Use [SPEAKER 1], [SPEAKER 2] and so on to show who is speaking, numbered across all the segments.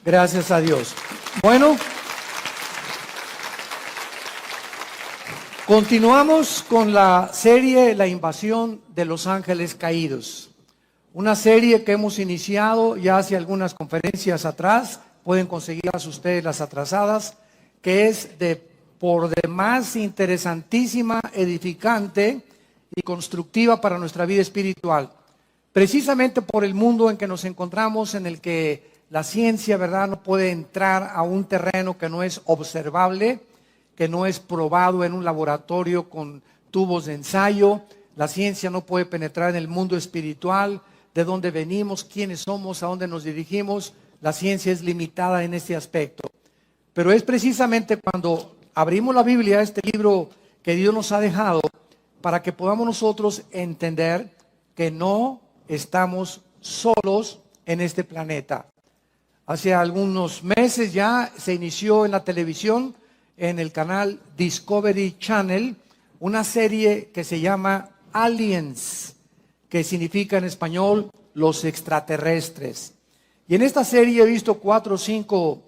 [SPEAKER 1] Gracias a Dios. Bueno, continuamos con la serie La invasión de los ángeles caídos. Una serie que hemos iniciado ya hace algunas conferencias atrás, pueden conseguirlas ustedes las atrasadas, que es de por demás interesantísima, edificante y constructiva para nuestra vida espiritual. Precisamente por el mundo en que nos encontramos, en el que la ciencia, ¿verdad?, no puede entrar a un terreno que no es observable, que no es probado en un laboratorio con tubos de ensayo. La ciencia no puede penetrar en el mundo espiritual, de dónde venimos, quiénes somos, a dónde nos dirigimos. La ciencia es limitada en este aspecto. Pero es precisamente cuando abrimos la Biblia, este libro que Dios nos ha dejado, para que podamos nosotros entender que no estamos solos en este planeta. Hace algunos meses ya se inició en la televisión, en el canal Discovery Channel, una serie que se llama Aliens, que significa en español los extraterrestres. Y en esta serie he visto 4 o 5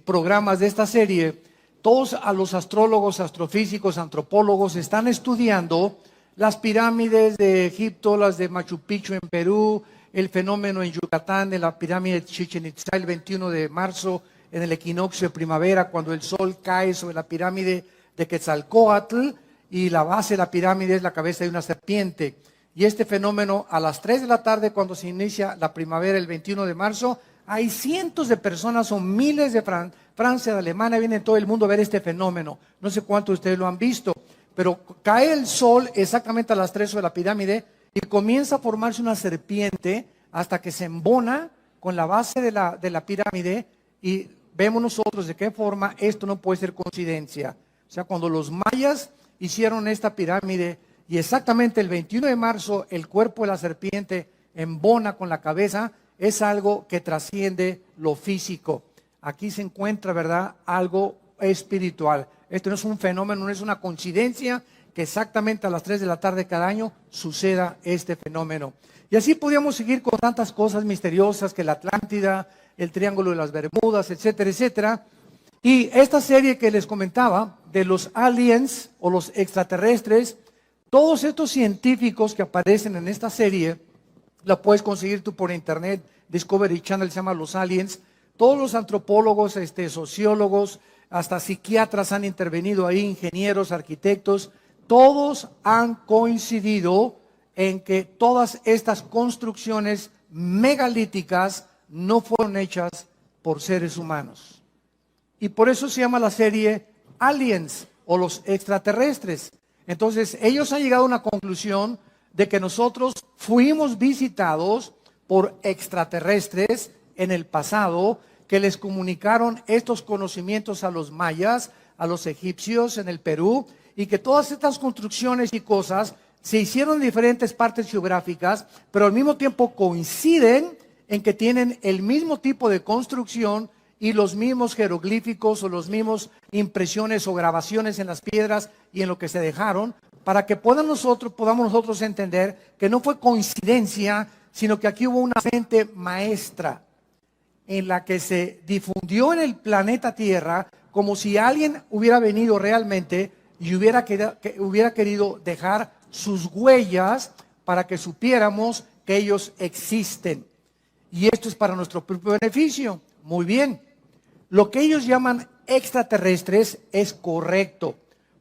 [SPEAKER 1] programas de esta serie. Todos a los astrólogos, astrofísicos, antropólogos están estudiando las pirámides de Egipto, las de Machu Picchu en Perú, el fenómeno en Yucatán de la pirámide de Chichén Itzá el 21 de marzo en el equinoccio de primavera, cuando el sol cae sobre la pirámide de Quetzalcóatl y la base de la pirámide es la cabeza de una serpiente. Y este fenómeno a las 3 de la tarde, cuando se inicia la primavera el 21 de marzo, hay cientos de personas, son miles de Francia, de Alemania, viene todo el mundo a ver este fenómeno. No sé cuántos de ustedes lo han visto, pero cae el sol exactamente a las 3 sobre la pirámide y comienza a formarse una serpiente hasta que se embona con la base de la pirámide y vemos nosotros de qué forma esto no puede ser coincidencia. O sea, cuando los mayas hicieron esta pirámide y exactamente el 21 de marzo el cuerpo de la serpiente embona con la cabeza, es algo que trasciende lo físico. Aquí se encuentra, ¿verdad?, algo espiritual. Esto no es un fenómeno, no es una coincidencia que exactamente a las 3 de la tarde cada año suceda este fenómeno. Y así podríamos seguir con tantas cosas misteriosas que la Atlántida, el Triángulo de las Bermudas, etcétera, etcétera. Y esta serie que les comentaba de los aliens o los extraterrestres, todos estos científicos que aparecen en esta serie, la puedes conseguir tú por internet, Discovery Channel se llama Los Aliens. Todos los antropólogos, sociólogos, hasta psiquiatras han intervenido ahí, ingenieros, arquitectos, todos han coincidido en que todas estas construcciones megalíticas no fueron hechas por seres humanos. Y por eso se llama la serie Aliens o los extraterrestres. Entonces, ellos han llegado a una conclusión de que nosotros fuimos visitados por extraterrestres en el pasado, que les comunicaron estos conocimientos a los mayas, a los egipcios en el Perú, y que todas estas construcciones y cosas se hicieron en diferentes partes geográficas, pero al mismo tiempo coinciden en que tienen el mismo tipo de construcción y los mismos jeroglíficos o los mismos impresiones o grabaciones en las piedras y en lo que se dejaron, para que podamos nosotros entender que no fue coincidencia, sino que aquí hubo una mente maestra en la que se difundió en el planeta Tierra como si alguien hubiera venido realmente y hubiera querido dejar sus huellas para que supiéramos que ellos existen. Y esto es para nuestro propio beneficio. Muy bien. Lo que ellos llaman extraterrestres es correcto,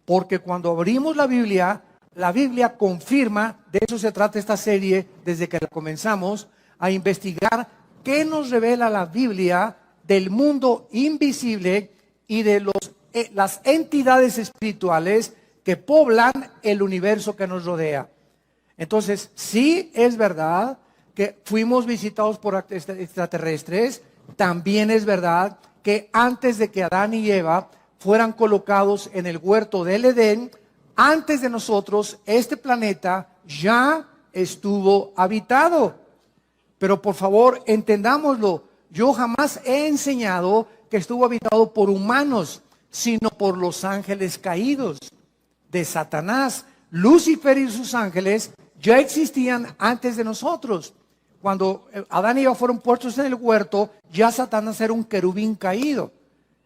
[SPEAKER 1] porque cuando abrimos la Biblia confirma, de eso se trata esta serie desde que la comenzamos, a investigar qué nos revela la Biblia del mundo invisible y de las entidades espirituales que poblan el universo que nos rodea. Entonces, sí es verdad que fuimos visitados por extraterrestres, también es verdad que antes de que Adán y Eva fueran colocados en el huerto del Edén, antes de nosotros, este planeta ya estuvo habitado. Pero por favor, entendámoslo, yo jamás he enseñado que estuvo habitado por humanos, sino por los ángeles caídos de Satanás. Lucifer y sus ángeles ya existían antes de nosotros. cuando Adán y Eva fueron puestos en el huerto, ya Satanás era un querubín caído.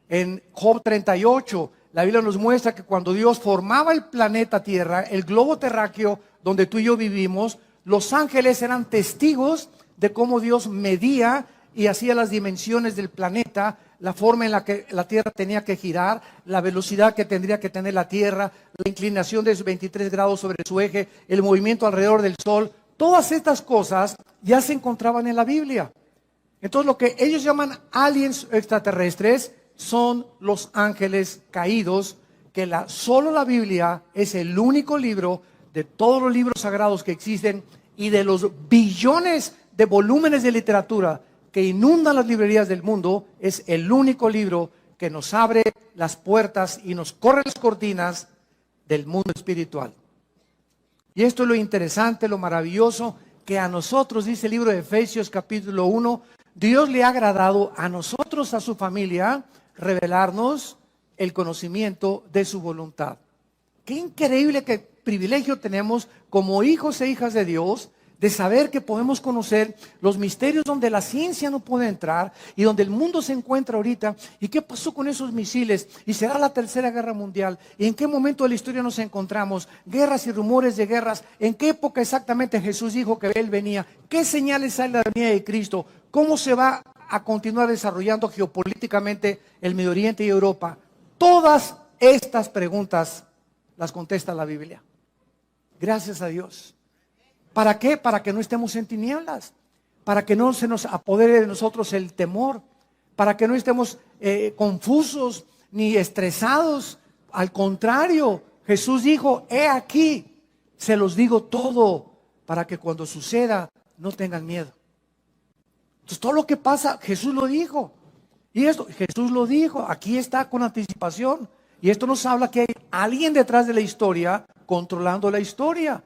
[SPEAKER 1] En Job 38, la Biblia nos muestra que cuando Dios formaba el planeta Tierra, el globo terráqueo donde tú y yo vivimos, los ángeles eran testigos de cómo Dios medía y hacía las dimensiones del planeta, la forma en la que la Tierra tenía que girar, la velocidad que tendría que tener la Tierra, la inclinación de 23 grados sobre su eje, el movimiento alrededor del Sol. Todas estas cosas ya se encontraban en la Biblia. Entonces lo que ellos llaman aliens extraterrestres son los ángeles caídos, que solo la Biblia es el único libro de todos los libros sagrados que existen y de los billones de volúmenes de literatura que inundan las librerías del mundo, es el único libro que nos abre las puertas y nos corre las cortinas del mundo espiritual. Y esto es lo interesante, lo maravilloso, que a nosotros, dice el libro de Efesios capítulo 1, Dios le ha agradado a nosotros, a su familia, revelarnos el conocimiento de su voluntad. Qué increíble, qué privilegio tenemos como hijos e hijas de Dios, de saber que podemos conocer los misterios donde la ciencia no puede entrar y donde el mundo se encuentra ahorita. ¿Y qué pasó con esos misiles? ¿Y será la tercera guerra mundial? ¿Y en qué momento de la historia nos encontramos? Guerras y rumores de guerras. ¿En qué época exactamente Jesús dijo que Él venía? ¿Qué señales hay de la venida de Cristo? ¿Cómo se va a continuar desarrollando geopolíticamente el Medio Oriente y Europa? Todas estas preguntas las contesta la Biblia. Gracias a Dios. ¿Para qué? Para que no estemos en tinieblas, para que no se nos apodere de nosotros el temor, para que no estemos confusos ni estresados. Al contrario, Jesús dijo, he aquí, se los digo todo, para que cuando suceda no tengan miedo. Entonces todo lo que pasa, Jesús lo dijo. Y esto, Jesús lo dijo, aquí está con anticipación. Y esto nos habla que hay alguien detrás de la historia controlando la historia.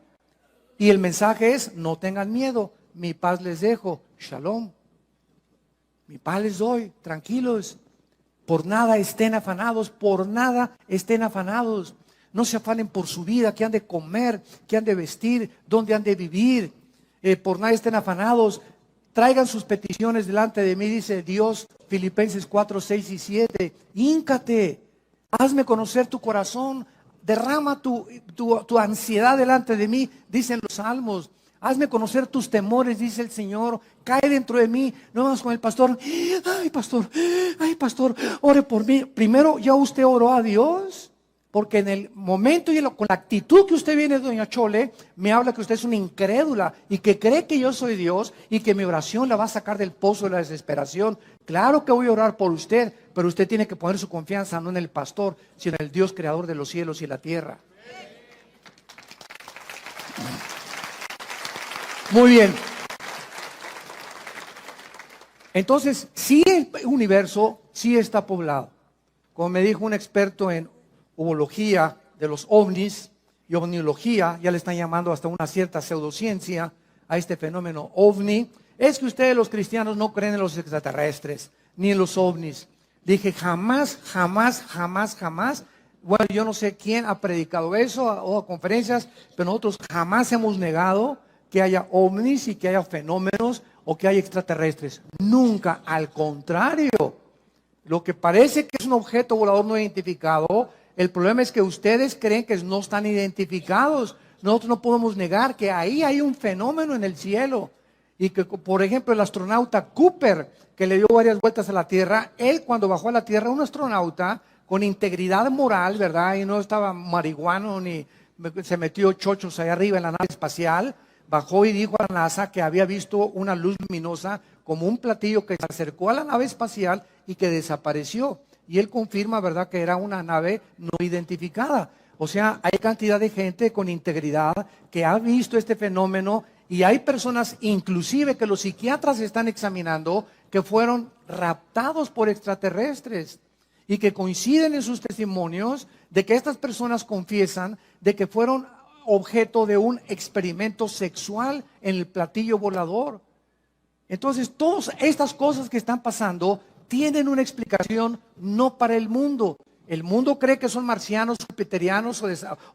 [SPEAKER 1] Y el mensaje es, no tengan miedo, mi paz les dejo, shalom. Mi paz les doy, tranquilos. Por nada estén afanados, por nada estén afanados. No se afanen por su vida, qué han de comer, qué han de vestir, dónde han de vivir. Por nada estén afanados. Traigan sus peticiones delante de mí, dice Dios, Filipenses 4, 6 y 7. Híncate, hazme conocer tu corazón. Derrama tu ansiedad delante de mí, dicen los salmos. Hazme conocer tus temores, dice el Señor. Cae dentro de mí. No vamos con el pastor. Ay, pastor, ore por mí. Primero, ¿ya usted oró a Dios? Porque en el momento y con la actitud que usted viene, doña Chole, me habla que usted es una incrédula y que cree que yo soy Dios y que mi oración la va a sacar del pozo de la desesperación. Claro que voy a orar por usted, pero usted tiene que poner su confianza no en el pastor, sino en el Dios creador de los cielos y la tierra. Muy bien. Entonces, sí, el universo sí está poblado. Como me dijo un experto en ufología de los ovnis y ovniología, ya le están llamando hasta una cierta pseudociencia a este fenómeno ovni, es que ustedes los cristianos no creen en los extraterrestres, ni en los ovnis. Dije, jamás. Bueno, yo no sé quién ha predicado eso o a conferencias, pero nosotros jamás hemos negado que haya ovnis y que haya fenómenos o que haya extraterrestres. Nunca, al contrario. Lo que parece que es un objeto volador no identificado, el problema es que ustedes creen que no están identificados. Nosotros no podemos negar que ahí hay un fenómeno en el cielo. Y que, por ejemplo, el astronauta Cooper, que le dio varias vueltas a la Tierra, él cuando bajó a la Tierra, un astronauta con integridad moral, ¿verdad? Y no estaba marihuano ni se metió chochos allá arriba en la nave espacial, bajó y dijo a la NASA que había visto una luz luminosa como un platillo que se acercó a la nave espacial y que desapareció. Y él confirma, ¿verdad?, que era una nave no identificada. O sea, hay cantidad de gente con integridad que ha visto este fenómeno y hay personas, inclusive que los psiquiatras están examinando, que fueron raptados por extraterrestres y que coinciden en sus testimonios de que estas personas confiesan de que fueron objeto de un experimento sexual en el platillo volador. Entonces, todas estas cosas que están pasando tienen una explicación no para el mundo. El mundo cree que son marcianos, jupiterianos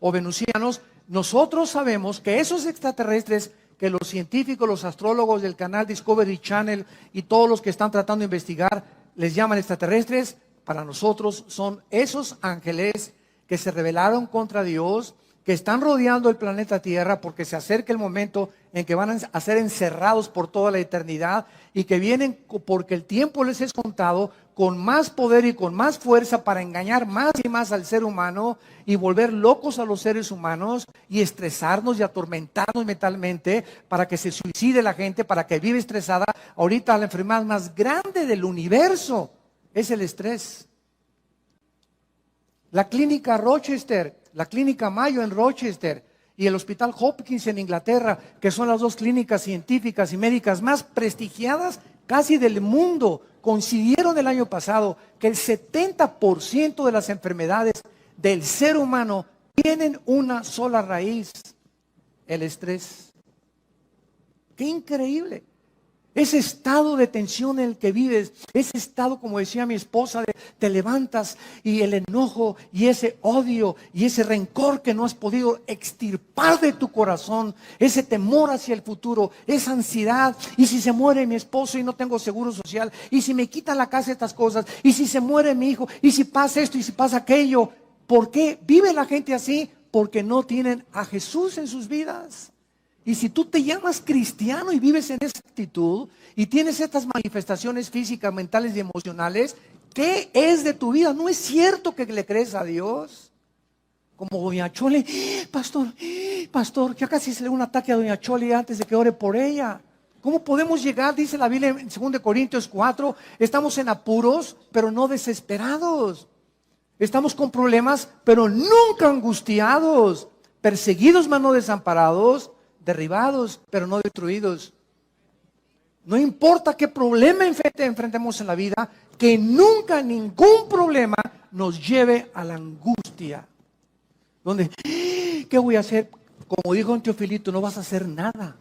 [SPEAKER 1] o venusianos. Nosotros sabemos que esos extraterrestres que que los científicos, los astrólogos del canal Discovery Channel y todos los que están tratando de investigar les llaman extraterrestres, para nosotros son esos ángeles que se rebelaron contra Dios, que están rodeando el planeta Tierra porque se acerca el momento en que van a ser encerrados por toda la eternidad y que vienen porque el tiempo les es contado con más poder y con más fuerza para engañar más y más al ser humano y volver locos a los seres humanos y estresarnos y atormentarnos mentalmente para que se suicide la gente, para que viva estresada. Ahorita la enfermedad más grande del universo es el estrés. La clínica Rochester, la clínica Mayo en Rochester y el Hospital Hopkins en Inglaterra, que son las dos clínicas científicas y médicas más prestigiadas casi del mundo, coincidieron el año pasado que el 70% de las enfermedades del ser humano tienen una sola raíz: el estrés. ¡Qué increíble! Ese estado de tensión en el que vives, ese estado, como decía mi esposa, de te levantas y el enojo y ese odio y ese rencor que no has podido extirpar de tu corazón, ese temor hacia el futuro, esa ansiedad, y si se muere mi esposo y no tengo seguro social, y si me quitan la casa estas cosas, y si se muere mi hijo, y si pasa esto y si pasa aquello. ¿Por qué vive la gente así? Porque no tienen a Jesús en sus vidas. Y si tú te llamas cristiano y vives en esa actitud y tienes estas manifestaciones físicas, mentales y emocionales, ¿qué es de tu vida? ¿No es cierto que le crees a Dios? Como doña Chole, pastor, ya casi se le da un ataque a doña Chole antes de que ore por ella. ¿Cómo podemos llegar? Dice la Biblia en 2 Corintios 4, estamos en apuros, pero no desesperados. Estamos con problemas, pero nunca angustiados. Perseguidos, mas no desamparados. Derribados, pero no destruidos. No importa qué problema enfrentemos en la vida, que nunca ningún problema nos lleve a la angustia. Donde, ¿qué voy a hacer? Como dijo un Teofilito, no vas a hacer nada.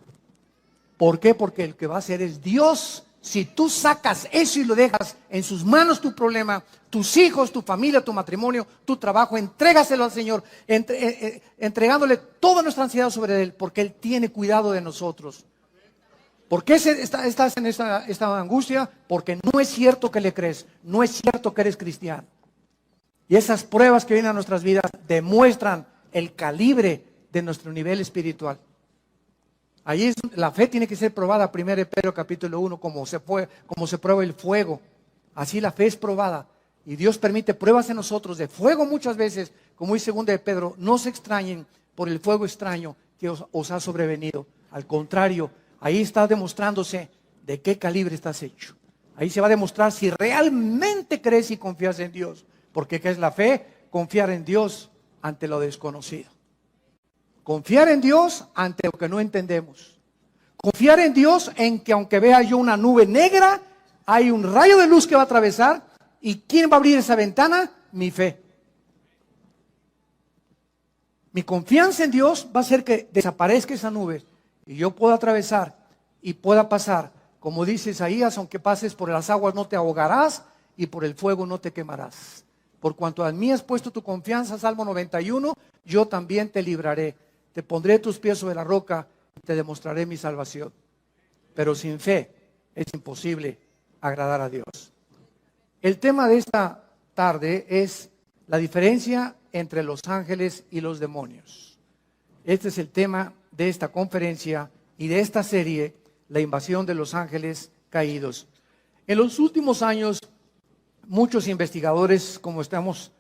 [SPEAKER 1] ¿Por qué? Porque el que va a hacer es Dios. Si tú sacas eso y lo dejas en sus manos, tu problema, tus hijos, tu familia, tu matrimonio, tu trabajo, entrégaselo al Señor, entregándole toda nuestra ansiedad sobre Él, porque Él tiene cuidado de nosotros. ¿Por qué estás en esta angustia? Porque no es cierto que le crees, no es cierto que eres cristiano. Y esas pruebas que vienen a nuestras vidas demuestran el calibre de nuestro nivel espiritual. Allí la fe tiene que ser probada, 1 Pedro capítulo 1, como se prueba el fuego. Así la fe es probada. Y Dios permite pruebas en nosotros de fuego muchas veces, como dice 2 Pedro, no se extrañen por el fuego extraño que os ha sobrevenido. Al contrario, ahí está demostrándose de qué calibre estás hecho. Ahí se va a demostrar si realmente crees y confías en Dios. Porque ¿qué es la fe? Confiar en Dios ante lo desconocido. Confiar en Dios ante lo que no entendemos. Confiar en Dios en que aunque vea yo una nube negra, hay un rayo de luz que va a atravesar. ¿Y quién va a abrir esa ventana? Mi fe. Mi confianza en Dios va a hacer que desaparezca esa nube y yo pueda atravesar y pueda pasar. Como dice Isaías, aunque pases por las aguas no te ahogarás y por el fuego no te quemarás. Por cuanto a mí has puesto tu confianza, Salmo 91, yo también te libraré. Te pondré tus pies sobre la roca y te demostraré mi salvación. Pero sin fe es imposible agradar a Dios. El tema de esta tarde es la diferencia entre los ángeles y los demonios. Este es el tema de esta conferencia y de esta serie, la invasión de los ángeles caídos. En los últimos años, muchos investigadores, como estamos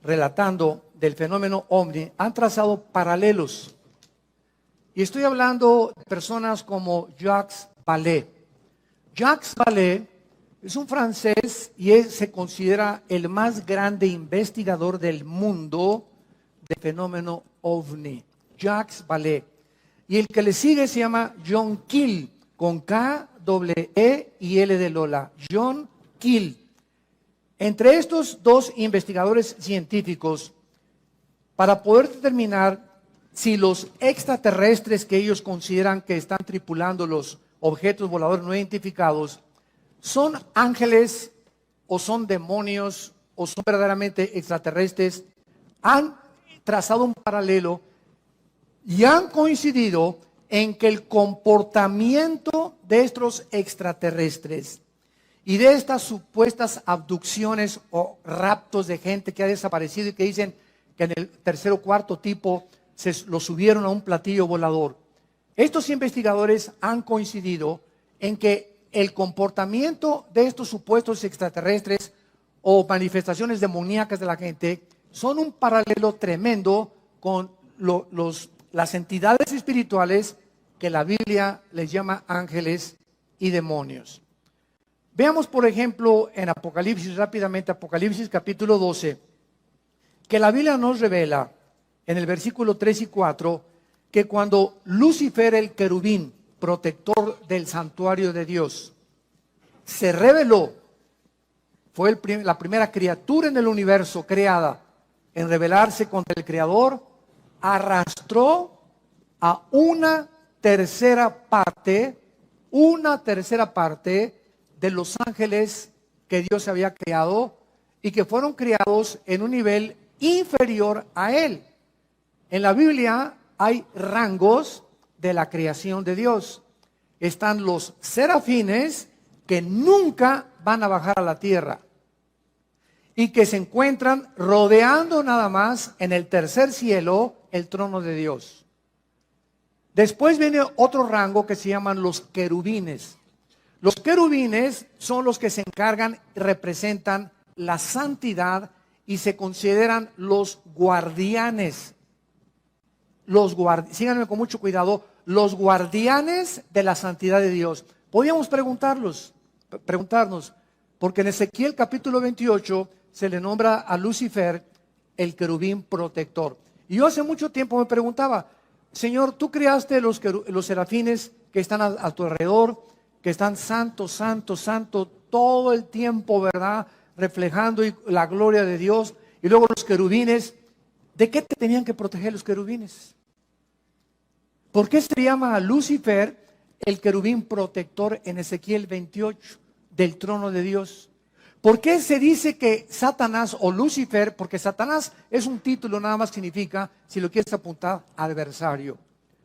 [SPEAKER 1] relatando del fenómeno OVNI, han trazado paralelos. Y estoy hablando de personas como Jacques Vallée. Jacques Vallée es un francés y se considera el más grande investigador del mundo del fenómeno OVNI. Jacques Vallée. Y el que le sigue se llama John Keel, con K, E y L de Lola. John Keel. Entre estos dos investigadores científicos, para poder determinar si los extraterrestres que ellos consideran que están tripulando los objetos voladores no identificados son ángeles o son demonios o son verdaderamente extraterrestres, han trazado un paralelo y han coincidido en que el comportamiento de estos extraterrestres y de estas supuestas abducciones o raptos de gente que ha desaparecido y que dicen que en el tercer o cuarto tipo lo subieron a un platillo volador. Estos investigadores han coincidido en que el comportamiento de estos supuestos extraterrestres o manifestaciones demoníacas de la gente son un paralelo tremendo con las entidades espirituales que la Biblia les llama ángeles y demonios. Veamos, por ejemplo, en Apocalipsis, rápidamente, Apocalipsis capítulo 12, que la Biblia nos revela en el versículo 3 y 4 que cuando Lucifer, el querubín, protector del santuario de Dios, se rebeló, fue la primera criatura en el universo creada en rebelarse contra el Creador, arrastró a una tercera parte de los ángeles que Dios había creado y que fueron creados en un nivel inferior a él. En la Biblia hay rangos de la creación de Dios. Están los serafines que nunca van a bajar a la tierra y que se encuentran rodeando nada más en el tercer cielo el trono de Dios. Después viene otro rango que se llaman los querubines. Los querubines son los que se encargan y representan la santidad y se consideran los guardianes. Síganme con mucho cuidado, los guardianes de la santidad de Dios. Podríamos preguntarnos, porque en Ezequiel capítulo 28 se le nombra a Lucifer el querubín protector. Y yo hace mucho tiempo me preguntaba, Señor, tú creaste los serafines que están a tu alrededor, que están santo, santo, santo, todo el tiempo, ¿verdad? Reflejando la gloria de Dios. Y luego los querubines, ¿de qué te tenían que proteger los querubines? ¿Por qué se llama a Lucifer el querubín protector en Ezequiel 28 del trono de Dios? ¿Por qué se dice que Satanás o Lucifer? Porque Satanás es un título, nada más significa, si lo quieres apuntar, adversario.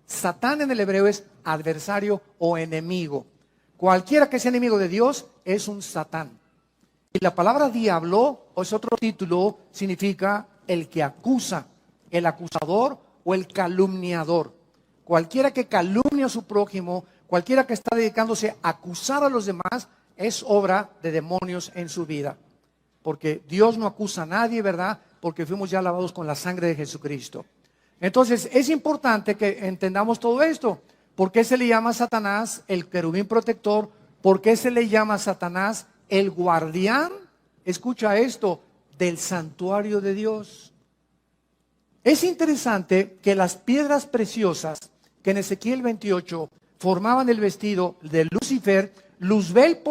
[SPEAKER 1] Satán en el hebreo es adversario o enemigo. Cualquiera que sea enemigo de Dios es un Satán. Y la palabra diablo, o es otro título, significa el que acusa, el acusador o el calumniador. Cualquiera que calumnia a su prójimo, cualquiera que está dedicándose a acusar a los demás, es obra de demonios en su vida. Porque Dios no acusa a nadie, ¿verdad? Porque fuimos ya lavados con la sangre de Jesucristo. Entonces, es importante que entendamos todo esto. ¿Por qué se le llama a Satanás el querubín protector? ¿Por qué se le llama a Satanás el guardián? Escucha esto, del santuario de Dios. Es interesante que las piedras preciosas que en Ezequiel 28 formaban el vestido de Lucifer, Luzbel,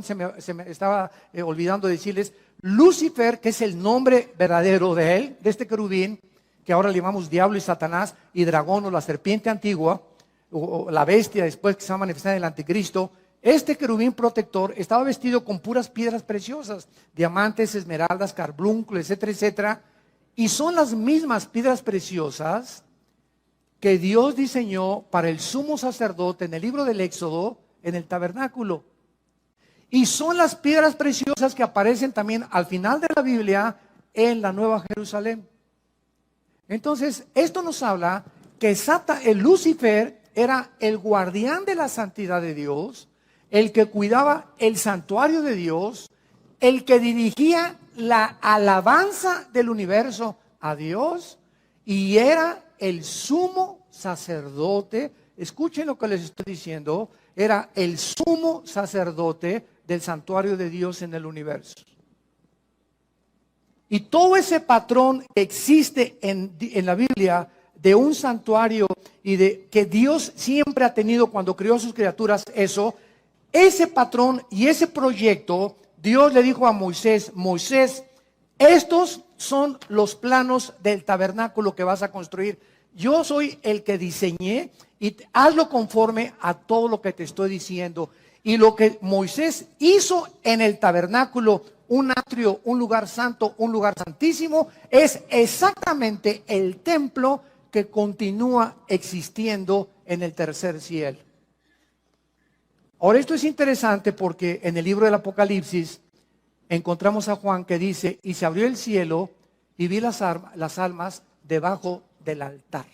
[SPEAKER 1] se me estaba olvidando decirles, Lucifer, que es el nombre verdadero de él, de este querubín, que ahora le llamamos diablo y Satanás, y dragón o la serpiente antigua, o la bestia después que se va a manifestar en el anticristo. Este querubín protector estaba vestido con puras piedras preciosas, diamantes, esmeraldas, carbunclos, etcétera, etcétera, y son las mismas piedras preciosas que Dios diseñó para el sumo sacerdote en el libro del Éxodo, en el tabernáculo. Y son las piedras preciosas que aparecen también al final de la Biblia en la Nueva Jerusalén. Entonces, esto nos habla que el Lucifer era el guardián de la santidad de Dios, el que cuidaba el santuario de Dios, el que dirigía la alabanza del universo a Dios, y era el sumo sacerdote. Escuchen lo que les estoy diciendo, era el sumo sacerdote del santuario de Dios en el universo. Y todo ese patrón que existe en la Biblia de un santuario y de que Dios siempre ha tenido cuando creó a sus criaturas, ese patrón y ese proyecto, Dios le dijo a Moisés, Moisés, estos son los planos del tabernáculo que vas a construir. Yo soy el que diseñé y hazlo conforme a todo lo que te estoy diciendo. Y lo que Moisés hizo en el tabernáculo, un atrio, un lugar santo, un lugar santísimo, es exactamente el templo que continúa existiendo en el tercer cielo. Ahora, esto es interesante porque en el libro del Apocalipsis encontramos a Juan que dice: y se abrió el cielo y vi las almas debajo del altar.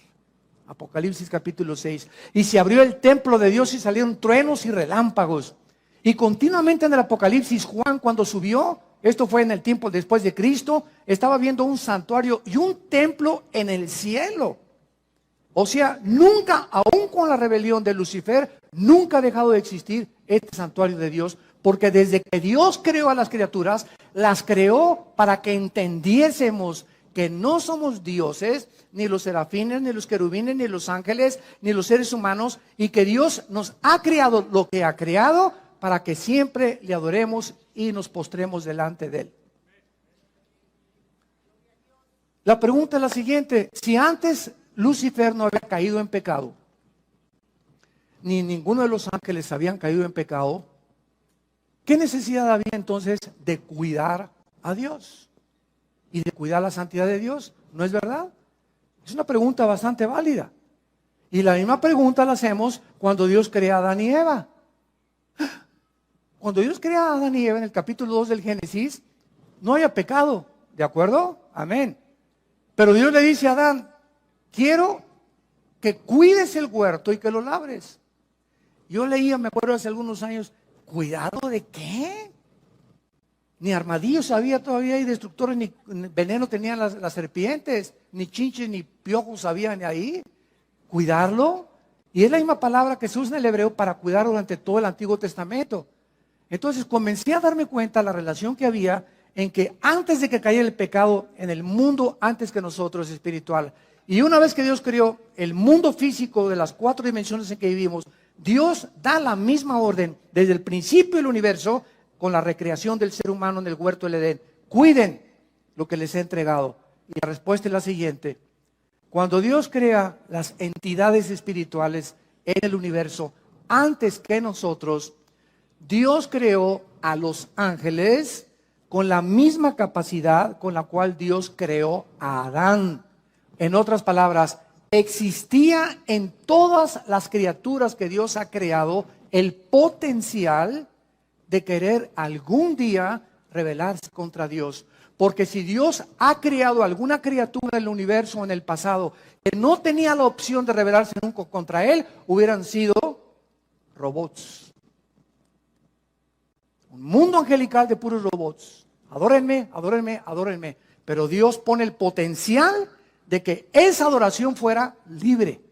[SPEAKER 1] Apocalipsis capítulo 6. Y se abrió el templo de Dios y salieron truenos y relámpagos. Y continuamente en el Apocalipsis, Juan, cuando subió, esto fue en el tiempo después de Cristo, estaba viendo un santuario y un templo en el cielo. O sea, nunca, aún con la rebelión de Lucifer, nunca ha dejado de existir este santuario de Dios, porque desde que Dios creó a las criaturas, las creó para que entendiésemos que no somos dioses, ni los serafines, ni los querubines, ni los ángeles, ni los seres humanos, y que Dios nos ha creado lo que ha creado para que siempre le adoremos y nos postremos delante de Él. La pregunta es la siguiente: si antes Lucifer no había caído en pecado, ni ninguno de los ángeles habían caído en pecado, ¿qué necesidad había entonces de cuidar a Dios y de cuidar la santidad de Dios? ¿No es verdad? Es una pregunta bastante válida. Y la misma pregunta la hacemos cuando Dios crea a Adán y Eva. Cuando Dios crea a Adán y Eva en el capítulo 2 del Génesis, no había pecado, ¿de acuerdo? Amén. Pero Dios le dice a Adán: quiero que cuides el huerto y que lo labres. Yo leía, me acuerdo hace algunos años, ¿cuidado de qué? Ni armadillos había todavía, y destructores, ni veneno tenían las serpientes, ni chinches, ni piojos habían ahí. ¿Cuidarlo? Y es la misma palabra que se usa en el hebreo para cuidar durante todo el Antiguo Testamento. Entonces comencé a darme cuenta de la relación que había en que antes de que cayera el pecado en el mundo, antes que nosotros, espiritual, y una vez que Dios creó el mundo físico de las 4 dimensiones en que vivimos, Dios da la misma orden desde el principio del universo con la recreación del ser humano en el huerto del Edén: cuiden lo que les he entregado. Y la respuesta es la siguiente: cuando Dios crea las entidades espirituales en el universo, antes que nosotros, Dios creó a los ángeles con la misma capacidad con la cual Dios creó a Adán. En otras palabras, existía en todas las criaturas que Dios ha creado el potencial de querer algún día rebelarse contra Dios. Porque si Dios ha creado alguna criatura en el universo o en el pasado que no tenía la opción de rebelarse nunca contra Él, hubieran sido robots. Un mundo angelical de puros robots. Adórenme, adórenme, adórenme. Pero Dios pone el potencial de que esa adoración fuera libre.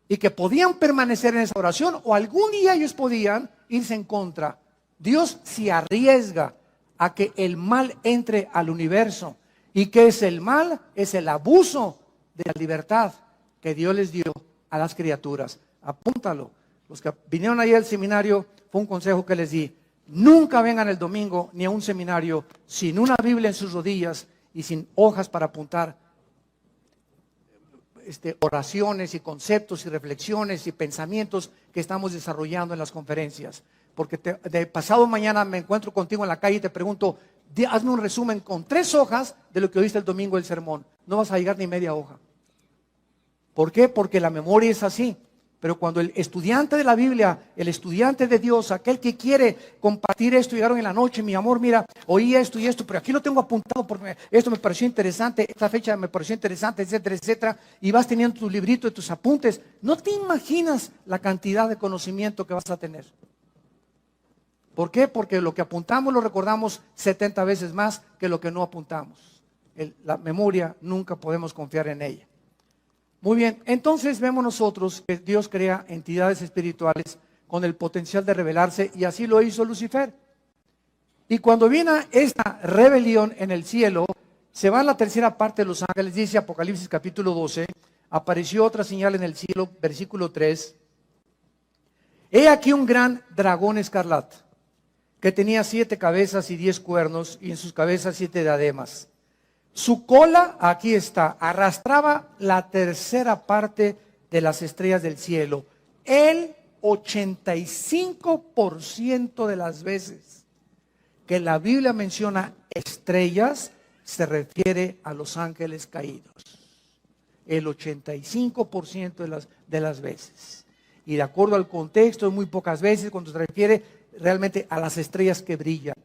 [SPEAKER 1] Y que podían permanecer en esa oración, o algún día ellos podían irse en contra. Dios se arriesga a que el mal entre al universo. ¿Y qué es el mal? Es el abuso de la libertad que Dios les dio a las criaturas. Apúntalo. Los que vinieron ahí al seminario, fue un consejo que les di: nunca vengan el domingo ni a un seminario sin una Biblia en sus rodillas y sin hojas para apuntar oraciones y conceptos y reflexiones y pensamientos que estamos desarrollando en las conferencias. Porque de pasado mañana me encuentro contigo en la calle y te pregunto: hazme un resumen con 3 hojas de lo que oíste el domingo del sermón. No vas a llegar ni media hoja. ¿Por qué? Porque la memoria es así. Pero cuando el estudiante de la Biblia, el estudiante de Dios, aquel que quiere compartir esto, llegaron en la noche: mi amor, mira, oí esto y esto, pero aquí lo tengo apuntado porque esto me pareció interesante, esta fecha me pareció interesante, etcétera, etcétera, y vas teniendo tu librito de tus apuntes. No te imaginas la cantidad de conocimiento que vas a tener. ¿Por qué? Porque lo que apuntamos lo recordamos 70 veces más que lo que no apuntamos. La memoria nunca podemos confiar en ella. Muy bien, entonces vemos nosotros que Dios crea entidades espirituales con el potencial de rebelarse, y así lo hizo Lucifer. Y cuando viene esta rebelión en el cielo, se va a la tercera parte de los ángeles. Dice Apocalipsis capítulo 12, apareció otra señal en el cielo, versículo 3. He aquí un gran dragón escarlata, que tenía 7 cabezas y 10 cuernos, y en sus cabezas 7 diademas. Su cola, aquí está, arrastraba la tercera parte de las estrellas del cielo. El 85% de las veces que la Biblia menciona estrellas, se refiere a los ángeles caídos. el 85% de las veces. Y de acuerdo al contexto, muy pocas veces cuando se refiere realmente a las estrellas que brillan.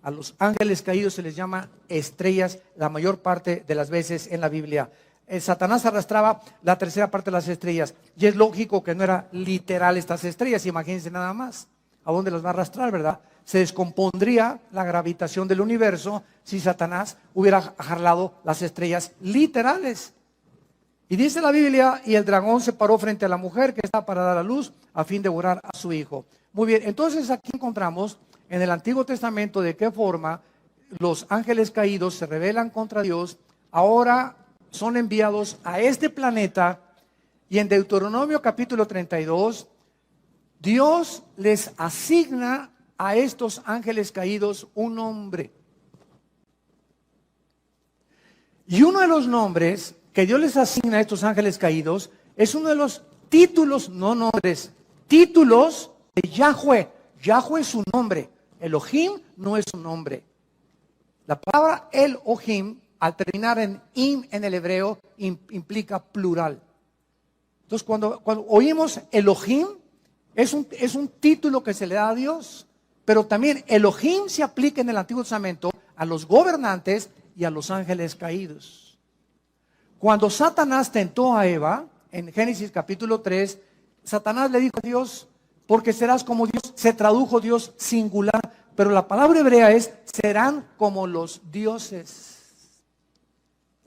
[SPEAKER 1] A los ángeles caídos se les llama estrellas la mayor parte de las veces en la Biblia. Satanás arrastraba la tercera parte de las estrellas. Y es lógico que no era literal estas estrellas, imagínense nada más. ¿A dónde las va a arrastrar, verdad? Se descompondría la gravitación del universo si Satanás hubiera jalado las estrellas literales. Y dice la Biblia, y el dragón se paró frente a la mujer que estaba para dar a luz a fin de devorar a su hijo. Muy bien, entonces aquí encontramos en el Antiguo Testamento de qué forma los ángeles caídos se rebelan contra Dios, ahora son enviados a este planeta, y en Deuteronomio capítulo 32, Dios les asigna a estos ángeles caídos un nombre. Y uno de los nombres que Dios les asigna a estos ángeles caídos es uno de los títulos, no nombres, títulos de Yahweh. Yahweh es su nombre. Elohim no es su nombre. La palabra Elohim, al terminar en im en el hebreo, implica plural. Entonces, cuando oímos Elohim, es un título que se le da a Dios, pero también Elohim se aplica en el Antiguo Testamento a los gobernantes y a los ángeles caídos. Cuando Satanás tentó a Eva, en Génesis capítulo 3, Satanás le dijo a Dios, porque serás como Dios, se tradujo Dios singular, pero la palabra hebrea es, serán como los dioses.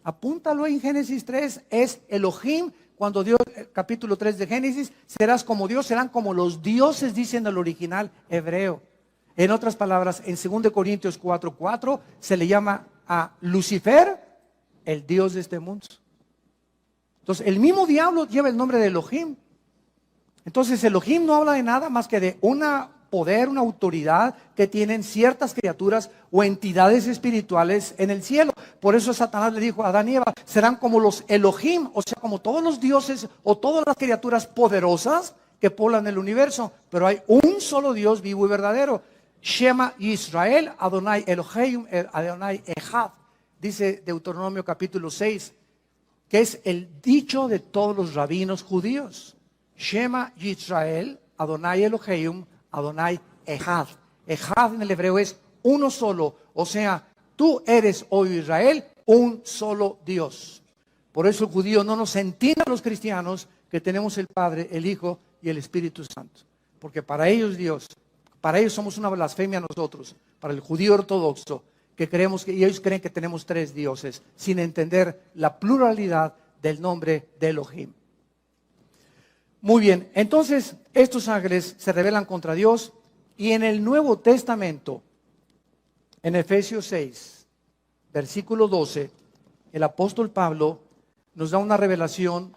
[SPEAKER 1] Apúntalo en Génesis 3, es Elohim, cuando Dios, capítulo 3 de Génesis, serás como Dios, serán como los dioses, dice en el original hebreo. En otras palabras, en 2 Corintios 4:4 se le llama a Lucifer el Dios de este mundo. Entonces, el mismo diablo lleva el nombre de Elohim. Entonces, Elohim no habla de nada más que de un poder, una autoridad que tienen ciertas criaturas o entidades espirituales en el cielo. Por eso Satanás le dijo a Adán y Eva, serán como los Elohim, o sea, como todos los dioses o todas las criaturas poderosas que poblan el universo. Pero hay un solo Dios vivo y verdadero. Shema Israel, Adonai Elohim, Adonai Echad, dice Deuteronomio capítulo 6, que es el dicho de todos los rabinos judíos. Shema Israel, Adonai Elohim, Adonai Echad. Echad en el hebreo es uno solo, o sea, tú eres, oh Israel, un solo Dios. Por eso el judío no nos entiende a los cristianos que tenemos el Padre, el Hijo y el Espíritu Santo. Porque para ellos Dios, para ellos somos una blasfemia nosotros, para el judío ortodoxo, que creemos que ellos creen que tenemos tres dioses, sin entender la pluralidad del nombre de Elohim. Muy bien, entonces estos ángeles se rebelan contra Dios, y en el Nuevo Testamento, en Efesios 6, versículo 12, el apóstol Pablo nos da una revelación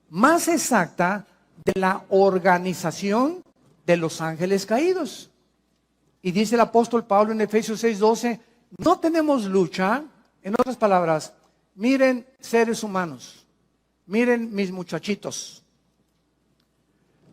[SPEAKER 1] más exacta de la organización de los ángeles caídos. Y dice el apóstol Pablo en Efesios 6:12, no tenemos lucha, en otras palabras, miren seres humanos, miren mis muchachitos,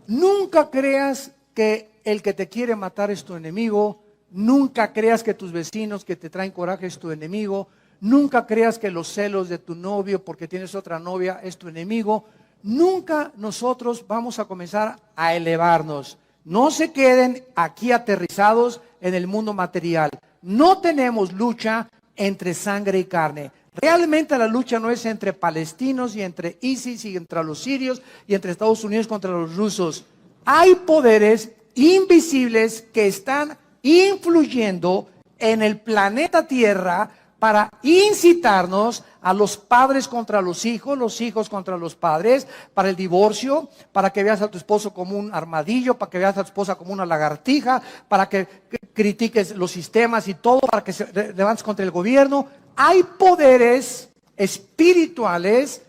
[SPEAKER 1] nunca creas que el que te quiere matar es tu enemigo, nunca creas que tus vecinos que te traen coraje es tu enemigo, nunca creas que los celos de tu novio porque tienes otra novia es tu enemigo. Nunca nosotros vamos a comenzar a elevarnos. No se queden aquí aterrizados en el mundo material. No tenemos lucha entre sangre y carne. Realmente la lucha no es entre palestinos y entre ISIS y entre los sirios y entre Estados Unidos contra los rusos. Hay poderes invisibles que están influyendo en el planeta Tierra para incitarnos a los padres contra los hijos contra los padres, para el divorcio, para que veas a tu esposo como un armadillo, para que veas a tu esposa como una lagartija, para que critiques los sistemas y todo, para que se levantes contra el gobierno. Hay poderes espirituales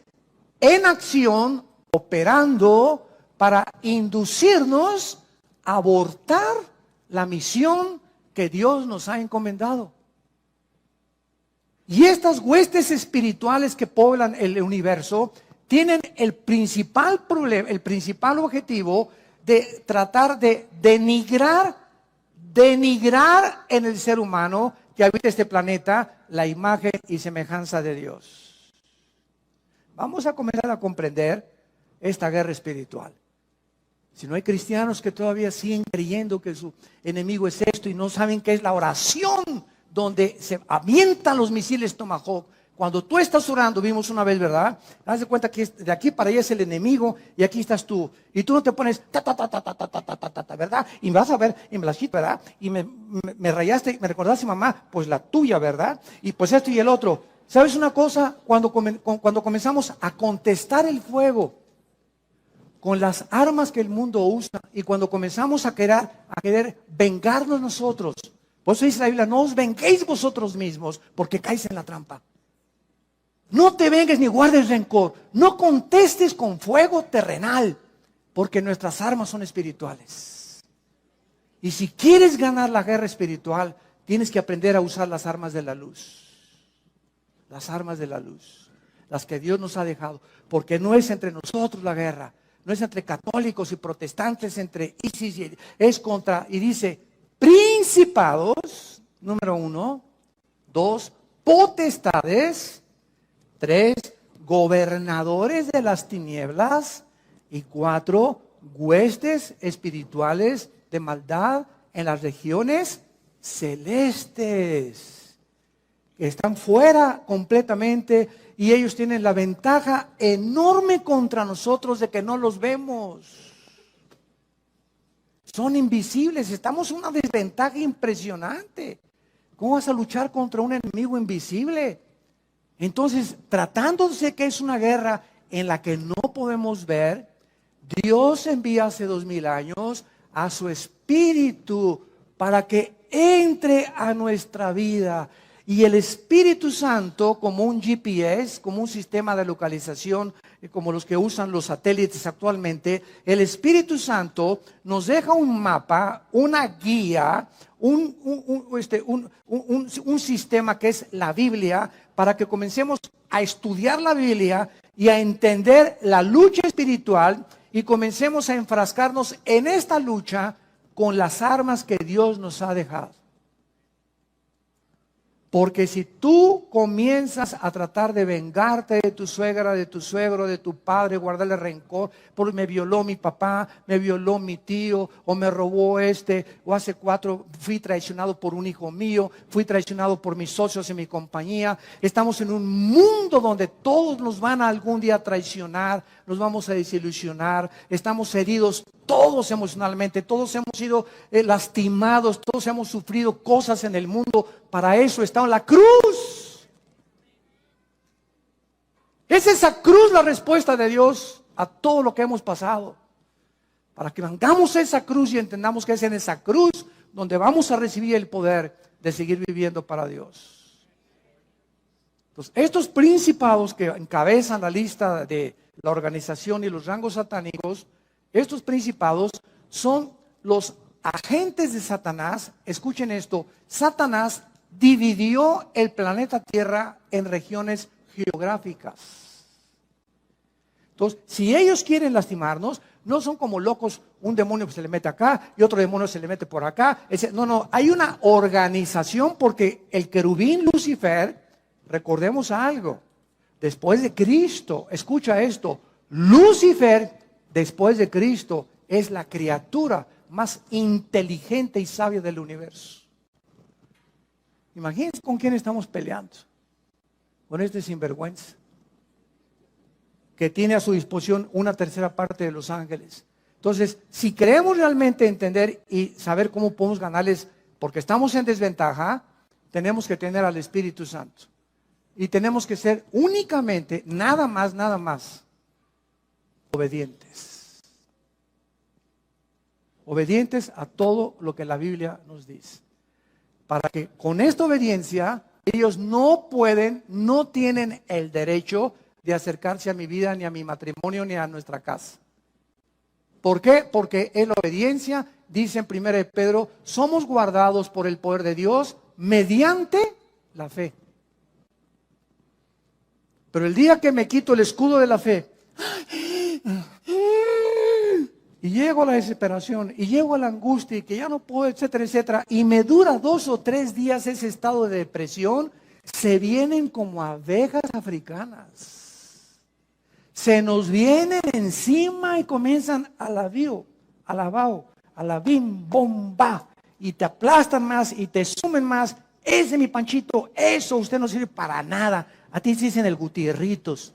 [SPEAKER 1] en acción, operando para inducirnos a abortar la misión que Dios nos ha encomendado. Y estas huestes espirituales que poblan el universo tienen el principal problema, el principal objetivo de tratar de denigrar en el ser humano que habita este planeta la imagen y semejanza de Dios. Vamos a comenzar a comprender esta guerra espiritual. Si no hay cristianos que todavía siguen creyendo que su enemigo es esto y no saben qué es la oración donde se avientan los misiles Tomahawk. Cuando tú estás orando, vimos una vez, ¿verdad? Haz de cuenta que de aquí para allá es el enemigo y aquí estás tú. Y tú no te pones ¿verdad? Y vas a ver, y me la chita, ¿verdad? Y me rayaste, me recordaste, mamá, pues la tuya, ¿verdad? Y pues esto y el otro. ¿Sabes una cosa? Cuando comenzamos a contestar el fuego con las armas que el mundo usa y cuando comenzamos a querer vengarnos nosotros, por eso dice la Biblia, no os venguéis vosotros mismos porque caéis en la trampa. No te vengues ni guardes rencor. No contestes con fuego terrenal, porque nuestras armas son espirituales. Y si quieres ganar la guerra espiritual, tienes que aprender a usar las armas de la luz. Las armas de la luz, las que Dios nos ha dejado. Porque no es entre nosotros la guerra, no es entre católicos y protestantes, entre ISIS, es contra, y dice, principados, número 1, 2, potestades, 3, gobernadores de las tinieblas, y 4, huestes espirituales de maldad en las regiones celestes, que están fuera completamente, y ellos tienen la ventaja enorme contra nosotros de que no los vemos. Son invisibles, estamos en una desventaja impresionante. ¿Cómo vas a luchar contra un enemigo invisible? Entonces, tratándose que es una guerra en la que no podemos ver, Dios envía hace 2000 años a su Espíritu para que entre a nuestra vida. Y el Espíritu Santo, como un GPS, como un sistema de localización, como los que usan los satélites actualmente, el Espíritu Santo nos deja un mapa, una guía, un sistema que es la Biblia, para que comencemos a estudiar la Biblia y a entender la lucha espiritual y comencemos a enfrascarnos en esta lucha con las armas que Dios nos ha dejado. Porque si tú comienzas a tratar de vengarte de tu suegra, de tu suegro, de tu padre, guardarle rencor, porque me violó mi papá, me violó mi tío, o me robó o hace 4 fui traicionado por un hijo mío, fui traicionado por mis socios en mi compañía. Estamos en un mundo donde todos nos van a algún día traicionar, nos vamos a desilusionar, estamos heridos todos emocionalmente, todos hemos sido lastimados, todos hemos sufrido cosas en el mundo. Para eso está en la cruz. Es esa cruz la respuesta de Dios a todo lo que hemos pasado. Para que vengamos esa cruz y entendamos que es en esa cruz donde vamos a recibir el poder de seguir viviendo para Dios. Entonces, estos principados que encabezan la lista de la organización y los rangos satánicos, estos principados son los agentes de Satanás. Escuchen esto, Satanás dividió el planeta Tierra en regiones geográficas. Entonces, si ellos quieren lastimarnos, no son como locos, un demonio se le mete acá y otro demonio se le mete por acá. No, hay una organización porque el querubín Lucifer, recordemos algo, después de Cristo, escucha esto, Lucifer, después de Cristo, es la criatura más inteligente y sabia del universo. Imagínense con quién estamos peleando. Con este sinvergüenza, que tiene a su disposición 1/3 parte de los ángeles. Entonces, si queremos realmente entender y saber cómo podemos ganarles, porque estamos en desventaja, tenemos que tener al Espíritu Santo. Y tenemos que ser únicamente, nada más, obedientes. Obedientes a todo lo que la Biblia nos dice. Para que con esta obediencia ellos no tienen el derecho de acercarse a mi vida, ni a mi matrimonio, ni a nuestra casa. ¿Por qué? Porque en la obediencia, dice en 1 de Pedro, somos guardados por el poder de Dios mediante la fe. Pero el día que me quito el escudo de la fe, y llego a la desesperación, y llego a la angustia, y que ya no puedo, etcétera, etcétera, y me dura 2 o 3 días ese estado de depresión, se vienen como abejas africanas. Se nos vienen encima y comienzan a la bio, a la bao, a la bim, bomba. Y te aplastan más y te sumen más. Ese mi Panchito, eso usted no sirve para nada. A ti se dicen el Gutierritos.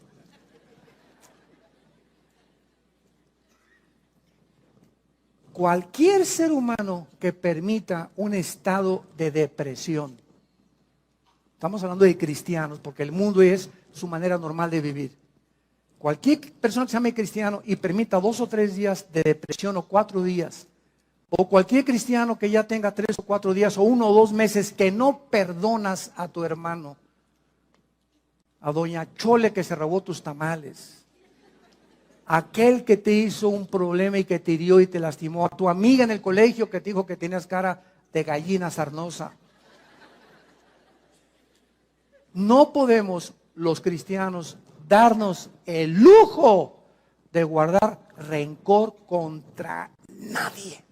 [SPEAKER 1] Cualquier ser humano que permita un estado de depresión, estamos hablando de cristianos, porque el mundo es su manera normal de vivir. Cualquier persona que se llame cristiano y permita 2 o 3 días de depresión o 4 días, o cualquier cristiano que ya tenga 3 o 4 días o 1 o 2 meses que no perdonas a tu hermano, a doña Chole que se robó tus tamales, aquel que te hizo un problema y que te hirió y te lastimó, a tu amiga en el colegio que te dijo que tenías cara de gallina sarnosa. No podemos los cristianos darnos el lujo de guardar rencor contra nadie.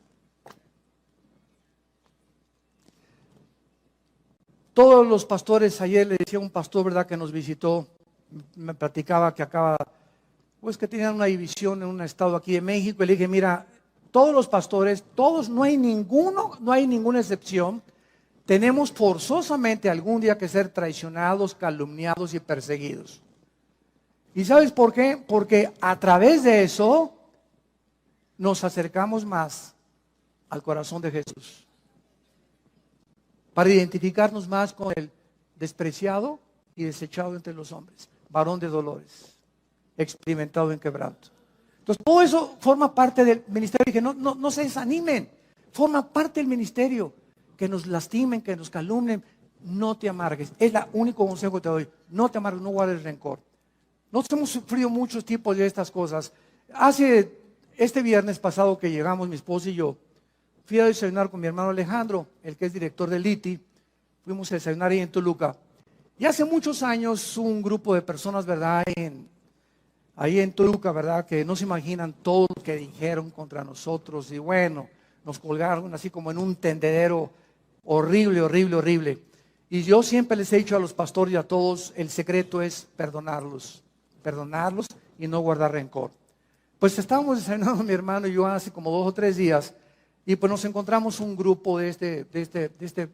[SPEAKER 1] Todos los pastores, ayer le decía a un pastor, ¿verdad?, que nos visitó, me platicaba que acaba, pues que tenían una división en un estado aquí de México, y le dije, mira, todos los pastores, todos, no hay ninguna excepción, tenemos forzosamente algún día que ser traicionados, calumniados y perseguidos. ¿Y sabes por qué? Porque a través de eso nos acercamos más al corazón de Jesús. Para identificarnos más con el despreciado y desechado entre los hombres, varón de dolores, experimentado en quebranto. Entonces todo eso forma parte del ministerio. Dije, no se desanimen, forma parte del ministerio. Que nos lastimen, que nos calumnien, no te amargues. Es el único consejo que te doy. No te amargues, no guardes rencor. Nosotros hemos sufrido muchos tipos de estas cosas. Este viernes pasado que llegamos, mi esposa y yo, fui a desayunar con mi hermano Alejandro, el que es director del ITI. Fuimos a desayunar ahí en Toluca. Y hace muchos años un grupo de personas, ¿verdad?, ahí en Toluca, ¿verdad?, que no se imaginan todo lo que dijeron contra nosotros. Y bueno, nos colgaron así como en un tendedero horrible, horrible, horrible. Y yo siempre les he dicho a los pastores y a todos, el secreto es perdonarlos y no guardar rencor. Pues estábamos desayunando mi hermano y yo hace como 2 o 3 días, y pues nos encontramos un grupo de este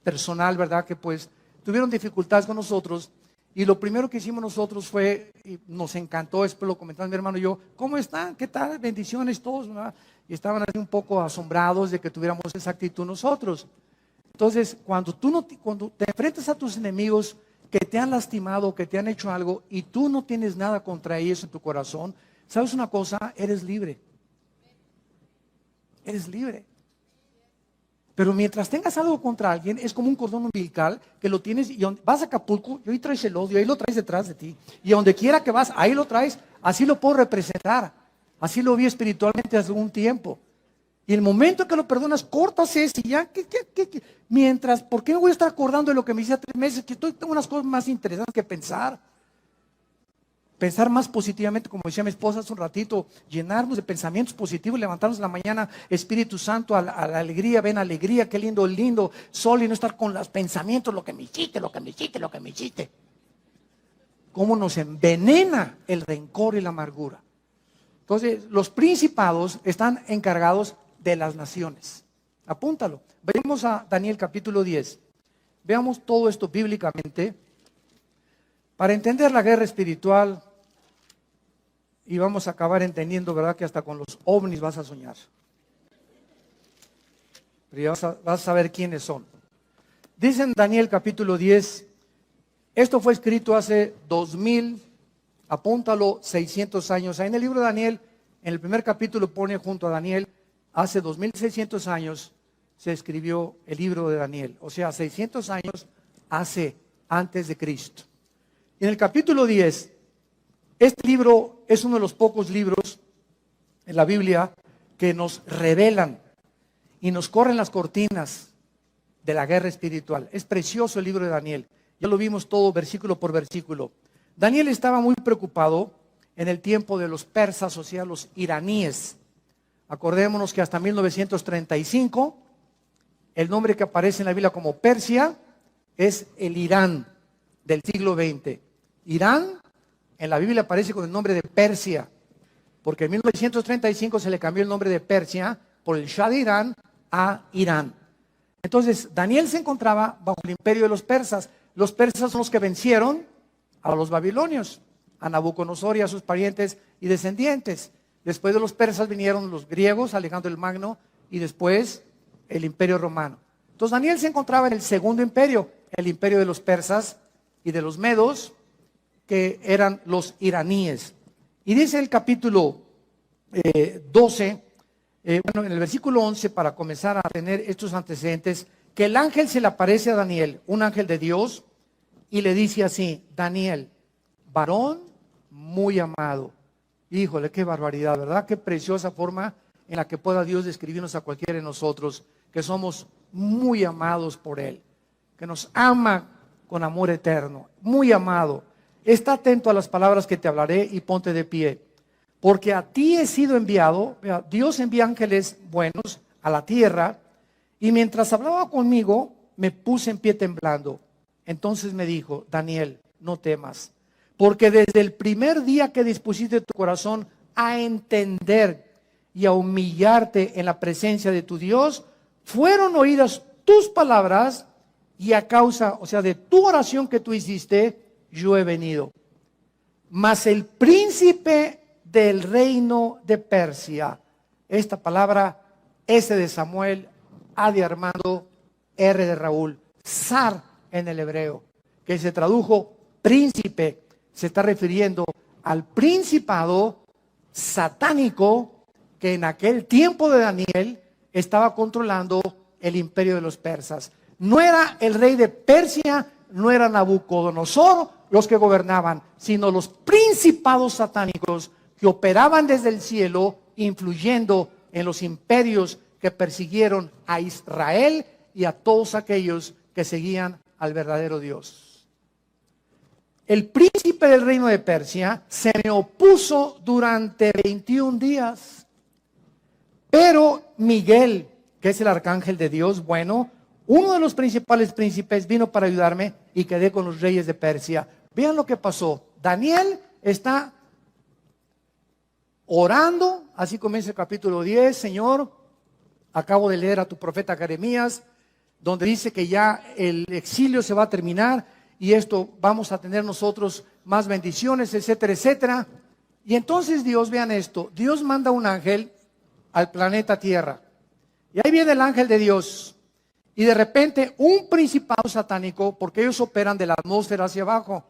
[SPEAKER 1] personal, ¿verdad?, que pues tuvieron dificultades con nosotros. Y lo primero que hicimos nosotros fue, y nos encantó, después lo comentamos mi hermano y yo, ¿cómo están? ¿Qué tal? Bendiciones todos, ¿verdad? Y estaban así un poco asombrados de que tuviéramos esa actitud nosotros. Entonces, cuando te enfrentas a tus enemigos que te han lastimado, que te han hecho algo, y tú no tienes nada contra ellos en tu corazón, ¿sabes una cosa? Eres libre. Eres libre. Pero mientras tengas algo contra alguien, es como un cordón umbilical que lo tienes y vas a Acapulco y ahí traes el odio, ahí lo traes detrás de ti. Y a donde quiera que vas, ahí lo traes. Así lo puedo representar. Así lo vi espiritualmente hace un tiempo. Y el momento que lo perdonas, cortas ese y ya. Mientras, ¿por qué me voy a estar acordando de lo que me hice hace 3 meses? Que tengo unas cosas más interesantes que pensar. Pensar más positivamente, como decía mi esposa hace un ratito, llenarnos de pensamientos positivos, levantarnos en la mañana, Espíritu Santo, a la alegría, ven alegría, qué lindo, lindo sol, y no estar con los pensamientos, lo que me hiciste, lo que me hiciste, lo que me hiciste. Cómo nos envenena el rencor y la amargura. Entonces, los principados están encargados de las naciones. Apúntalo. Venimos a Daniel capítulo 10. Veamos todo esto bíblicamente. Para entender la guerra espiritual, y vamos a acabar entendiendo, ¿verdad?, que hasta con los ovnis vas a soñar. Pero ya vas a saber quiénes son. Dice en Daniel capítulo 10, esto fue escrito hace 2000, apúntalo, 600 años. Ahí en el libro de Daniel, en el primer capítulo pone junto a Daniel, hace 2600 años se escribió el libro de Daniel. O sea, 600 años antes de Cristo. En el capítulo 10, este libro es uno de los pocos libros en la Biblia que nos revelan y nos corren las cortinas de la guerra espiritual. Es precioso el libro de Daniel. Ya lo vimos todo versículo por versículo. Daniel estaba muy preocupado en el tiempo de los persas, o sea, los iraníes. Acordémonos que hasta 1935, el nombre que aparece en la Biblia como Persia es el Irán del siglo XX. Irán En la Biblia aparece con el nombre de Persia, porque en 1935 se le cambió el nombre de Persia por el Shah de Irán a Irán. Entonces, Daniel se encontraba bajo el imperio de los persas. Los persas son los que vencieron a los babilonios, a Nabucodonosor y a sus parientes y descendientes. Después de los persas vinieron los griegos, Alejandro el Magno, y después el imperio romano. Entonces Daniel se encontraba en el segundo imperio, el imperio de los persas y de los medos, que eran los iraníes. Y dice el capítulo 12, en el versículo 11, para comenzar a tener estos antecedentes, que el ángel se le aparece a Daniel, un ángel de Dios, y le dice así: Daniel, varón muy amado. Híjole, qué barbaridad, ¿verdad? Qué preciosa forma en la que pueda Dios describirnos a cualquiera de nosotros, que somos muy amados por Él, que nos ama con amor eterno, muy amado. Está atento a las palabras que te hablaré y ponte de pie, porque a ti he sido enviado. Dios envía ángeles buenos a la tierra, y mientras hablaba conmigo, me puse en pie temblando. Entonces me dijo: Daniel, no temas, porque desde el primer día que dispusiste tu corazón a entender y a humillarte en la presencia de tu Dios, fueron oídas tus palabras, y a causa, de tu oración que tú hiciste, yo he venido. Mas el príncipe del reino de Persia, esta palabra S de Samuel, A de Armando, R de Raúl, Zar en el hebreo, que se tradujo príncipe, se está refiriendo al principado satánico que en aquel tiempo de Daniel estaba controlando el imperio de los persas. No era el rey de Persia, no era Nabucodonosor los que gobernaban, sino los principados satánicos que operaban desde el cielo, influyendo en los imperios que persiguieron a Israel y a todos aquellos que seguían al verdadero Dios. El príncipe del reino de Persia se me opuso durante 21 días, pero Miguel, que es el arcángel de Dios, bueno, uno de los principales príncipes, vino para ayudarme y quedé con los reyes de Persia. Vean lo que pasó. Daniel está orando, así comienza el capítulo 10. Señor, acabo de leer a tu profeta Jeremías, donde dice que ya el exilio se va a terminar y esto vamos a tener nosotros más bendiciones, etcétera, etcétera. Y entonces Dios, vean esto, Dios manda un ángel al planeta Tierra. Y ahí viene el ángel de Dios. Y de repente un principado satánico, porque ellos operan de la atmósfera hacia abajo.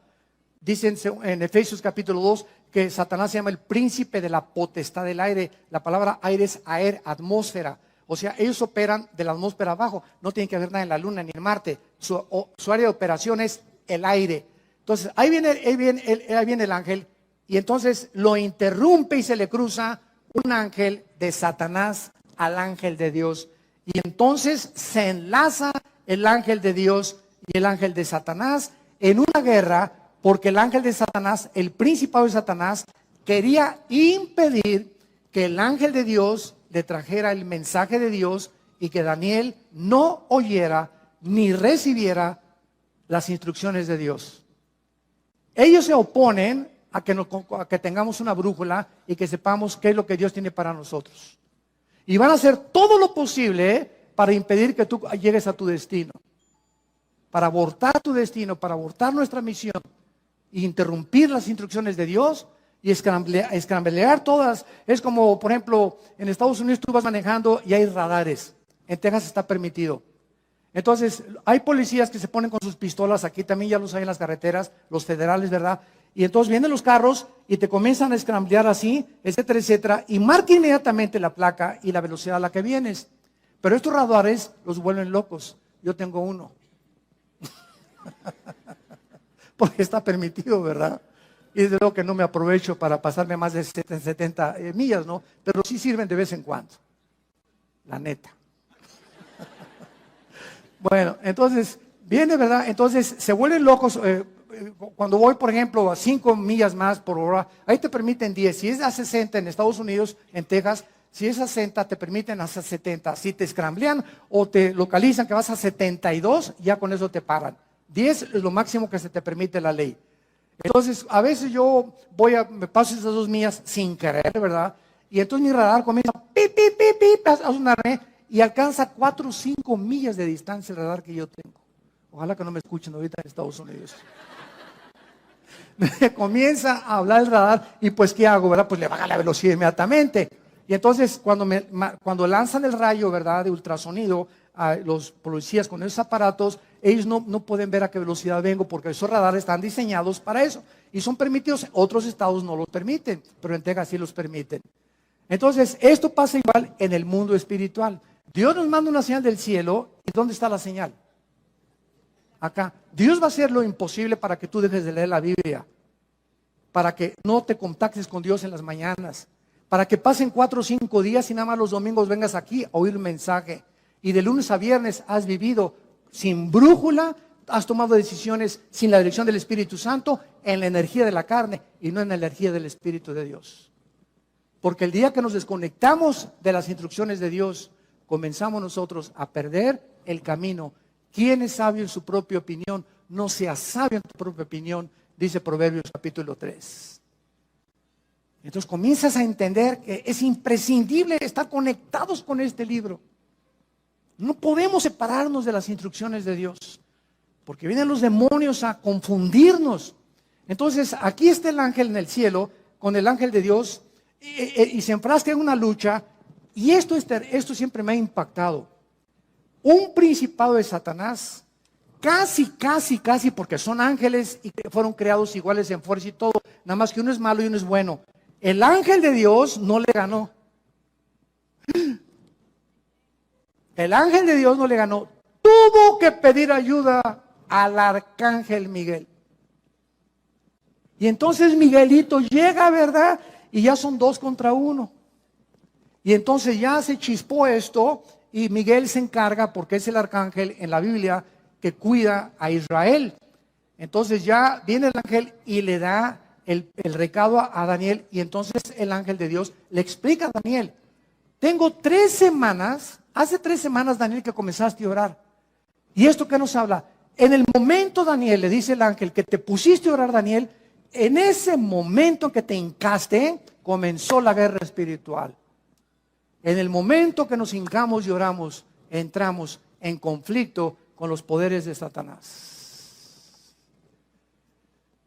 [SPEAKER 1] Dicen en Efesios capítulo 2 que Satanás se llama el príncipe de la potestad del aire. La palabra aire es aer, atmósfera. O sea, ellos operan de la atmósfera abajo. No tienen que ver nada en la luna ni en Marte. Su área de operación es el aire. Entonces, ahí viene el ángel. Y entonces lo interrumpe y se le cruza un ángel de Satanás al ángel de Dios. Y entonces se enlaza el ángel de Dios y el ángel de Satanás en una guerra, porque el ángel de Satanás, el principado de Satanás, quería impedir que el ángel de Dios le trajera el mensaje de Dios y que Daniel no oyera ni recibiera las instrucciones de Dios. Ellos se oponen a que tengamos una brújula y que sepamos qué es lo que Dios tiene para nosotros. Y van a hacer todo lo posible para impedir que tú llegues a tu destino, para abortar tu destino, para abortar nuestra misión, e interrumpir las instrucciones de Dios y escramblear todas. Es como, por ejemplo, en Estados Unidos tú vas manejando y hay radares. En Texas está permitido. Entonces, hay policías que se ponen con sus pistolas, aquí también ya los hay en las carreteras, los federales, ¿verdad? Y entonces vienen los carros y te comienzan a escramblear así, etcétera, etcétera, y marca inmediatamente la placa y la velocidad a la que vienes. Pero estos radares los vuelven locos. Yo tengo uno. Porque está permitido, ¿verdad? Y desde luego que no me aprovecho para pasarme más de 70 millas, ¿no? Pero sí sirven de vez en cuando. La neta. Bueno, entonces, viene, ¿verdad? Entonces, se vuelven locos. Cuando voy, por ejemplo, a 5 millas más por hora, ahí te permiten 10. Si es a 60 en Estados Unidos, en Texas, si es a 60, te permiten hasta 70. Si te escramblean o te localizan que vas a 72, ya con eso te paran. 10 es lo máximo que se te permite la ley. Entonces, a veces yo me paso esas 2 millas sin querer, ¿verdad? Y entonces mi radar comienza pip, pip, pip, pip, a sonarme y alcanza 4 o 5 millas de distancia el radar que yo tengo. Ojalá que no me escuchen ahorita en Estados Unidos. Me comienza a hablar el radar y pues ¿qué hago, verdad? Pues le baja la velocidad inmediatamente. Y entonces cuando lanzan el rayo, ¿verdad? De ultrasonido a los policías con esos aparatos, ellos no pueden ver a qué velocidad vengo porque esos radares están diseñados para eso. Y son permitidos, otros estados no los permiten, pero en Texas sí los permiten. Entonces, esto pasa igual en el mundo espiritual. Dios nos manda una señal del cielo, ¿y dónde está la señal? Acá. Dios va a hacer lo imposible para que tú dejes de leer la Biblia, para que no te contactes con Dios en las mañanas, para que pasen 4 o 5 días y nada más los domingos vengas aquí a oír un mensaje. Y de lunes a viernes has vivido sin brújula, has tomado decisiones sin la dirección del Espíritu Santo, en la energía de la carne y no en la energía del Espíritu de Dios. Porque el día que nos desconectamos de las instrucciones de Dios, comenzamos nosotros a perder el camino. ¿Quién es sabio en su propia opinión? No seas sabio en tu propia opinión, dice Proverbios capítulo 3. Entonces comienzas a entender que es imprescindible estar conectados con este libro. No podemos separarnos de las instrucciones de Dios, porque vienen los demonios a confundirnos. Entonces aquí está el ángel en el cielo con el ángel de Dios y se enfrasca en una lucha. Y esto siempre me ha impactado. Un principado de Satanás, casi, porque son ángeles y fueron creados iguales en fuerza y todo, nada más que uno es malo y uno es bueno. El ángel de Dios no le ganó. El ángel de Dios no le ganó. Tuvo que pedir ayuda al arcángel Miguel. Y entonces Miguelito llega, ¿verdad? Y ya son 2 contra 1. Y entonces ya se chispó esto y Miguel se encarga, porque es el arcángel en la Biblia que cuida a Israel. Entonces ya viene el ángel y le da el recado a Daniel, y entonces el ángel de Dios le explica a Daniel: tengo 3 semanas, hace 3 semanas, Daniel, que comenzaste a orar. ¿Y esto qué nos habla? En el momento, Daniel, le dice el ángel, que te pusiste a orar, Daniel, en ese momento que te hincaste, comenzó la guerra espiritual. En el momento que nos hincamos y oramos, entramos en conflicto con los poderes de Satanás.